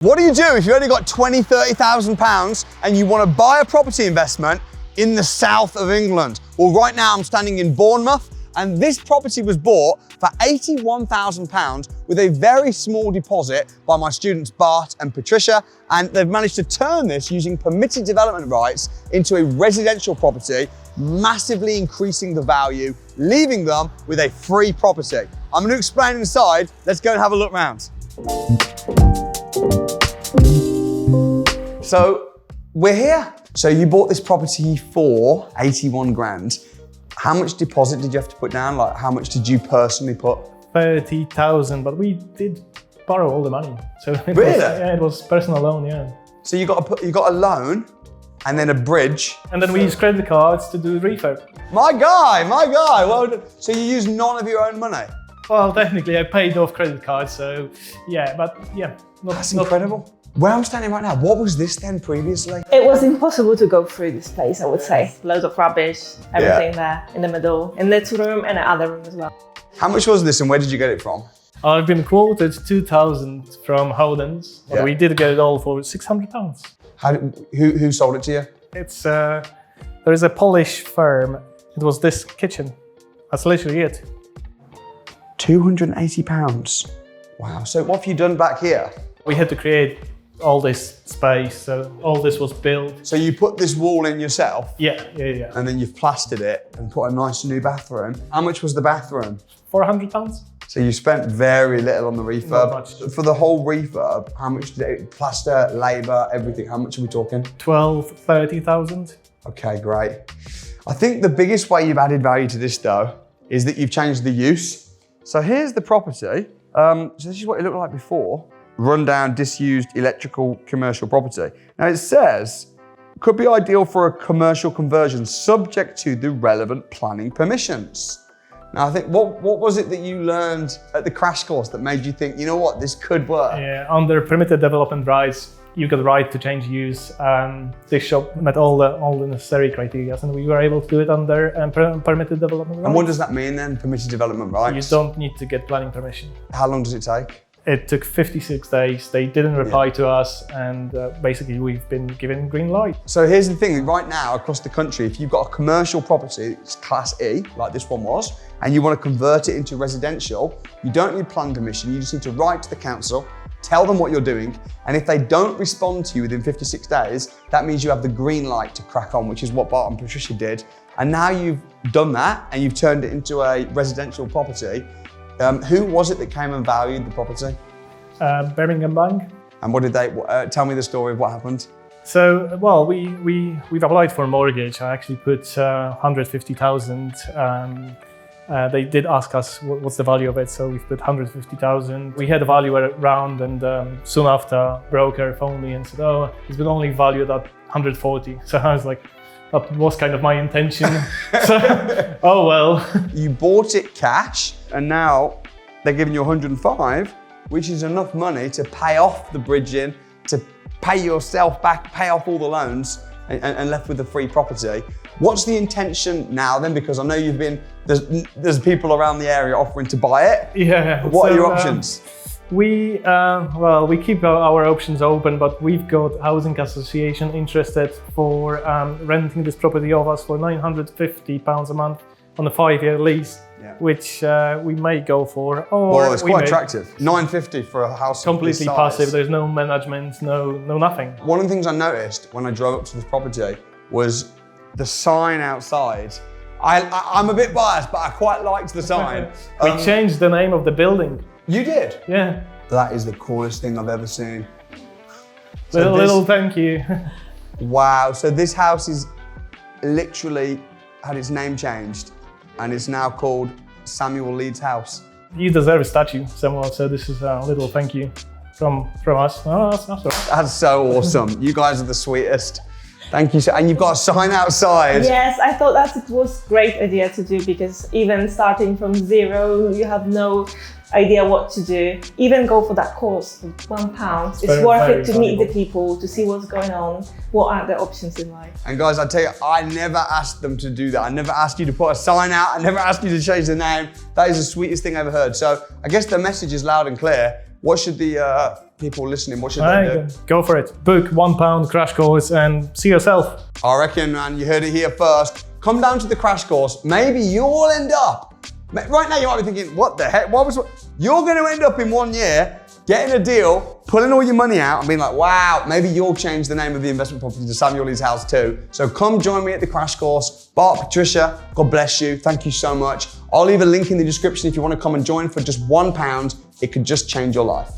What do you do if you've only got £20,000, £30,000 and you want to buy a property investment in the south of England? Well, right now I'm standing in Bournemouth, and this property was bought for £81,000 with a very small deposit by my students Bart and Patricia, and they've managed to turn this using permitted development rights into a residential property, massively increasing the value, leaving them with a free property. I'm going to explain inside. Let's go and have a look round. So we're here. So you bought this property for 81 grand. How much deposit did you have to put down? Like, how much did you personally put? 30,000, but we did borrow all the money. So it was personal loan, yeah. So you got a loan and then a bridge. And then we used credit cards to do refurb. My guy. Well done. So you used none of your own money? Well, technically I paid off credit cards, so yeah, but yeah. That's incredible. Where I'm standing right now, what was this then previously? It was impossible to go through this place, I would say. Loads of rubbish, everything there in the middle, in this room and the other room as well. How much was this and where did you get it from? I've been quoted 2,000 from Howden's, but we did get it all for £600. Who sold it to you? It's there is a Polish firm. It was this kitchen. That's literally it. £280. Wow. So what have you done back here? We had to create all this space, so all this was built. So you put this wall in yourself? Yeah. And then you've plastered it and put a nice new bathroom. How much was the bathroom? £400. So you spent very little on the refurb. Not much. For the whole refurb, how much did it, plaster, labour, everything, how much are we talking? 30,000. Okay, great. I think the biggest way you've added value to this though, is that you've changed the use. So here's the property. So this is what it looked like before. Rundown, disused, electrical, commercial property. Now it says, could be ideal for a commercial conversion subject to the relevant planning permissions. Now I think, what was it that you learned at the crash course that made you think, you know what, this could work? Yeah, under permitted development rights, you got the right to change use. This shop met all the necessary criteria, and we were able to do it under permitted development rights. And what does that mean then, permitted development rights? You don't need to get planning permission. How long does it take? It took 56 days. They didn't reply to us, and basically we've been given green light. So here's the thing, right now across the country, if you've got a commercial property, it's class E, like this one was, and you want to convert it into residential, you don't need planning permission, you just need to write to the council, tell them what you're doing, and if they don't respond to you within 56 days, that means you have the green light to crack on, which is what Bart and Patricia did. And now you've done that, and you've turned it into a residential property. Who was it that came and valued the property? Birmingham Bank. And what did they, tell me the story of what happened. So, well, we've applied for a mortgage. I actually put 150,000. They did ask us what's the value of it, so we've put 150,000. We had a valuer around, and soon after, broker phoned me and said, "Oh, it's been only valued at 140." So I was like, that was kind of my intention. So, oh well. You bought it cash, and now they're giving you 105, which is enough money to pay off the bridging, to pay yourself back, pay off all the loans, and left with a free property. What's the intention now then? Because I know you've been, there's people around the area offering to buy it. Yeah. What are your options? We keep our options open, but we've got housing association interested for renting this property off us for £950 a month on a 5-year lease, which we may go for. Or well, it's quite attractive. $950 for a house completely passive. There's no management, no nothing. One of the things I noticed when I drove up to this property was the sign outside. I'm a bit biased, but I quite liked the sign. We changed the name of the building. You did? Yeah. That is the coolest thing I've ever seen. Little thank you. Wow, so this house is literally had its name changed and it's now called Samuel Leeds House. You deserve a statue somewhere, so this is a little thank you from us. Oh, that's all right. That's so awesome. You guys are the sweetest. Thank you. And you've got a sign outside. Yes, I thought that it was a great idea to do, because even starting from zero, you have no idea what to do. Even go for that course for £1. It's worth it to meet the people, to see what's going on, what are the options in life. And guys, I tell you, I never asked them to do that. I never asked you to put a sign out. I never asked you to change the name. That is the sweetest thing I ever heard. So I guess the message is loud and clear. What should the people listening, what should they do? Go for it. Book £1 crash course and see yourself. I reckon, man, you heard it here first. Come down to the crash course. Maybe you'll end up, right now you might be thinking, what the heck? You're going to end up in 1 year getting a deal, pulling all your money out and being like, wow, maybe you'll change the name of the investment property to Samuel Lee's house too. So come join me at the crash course. Bart, Patricia, God bless you. Thank you so much. I'll leave a link in the description if you want to come and join for just £1. It could just change your life.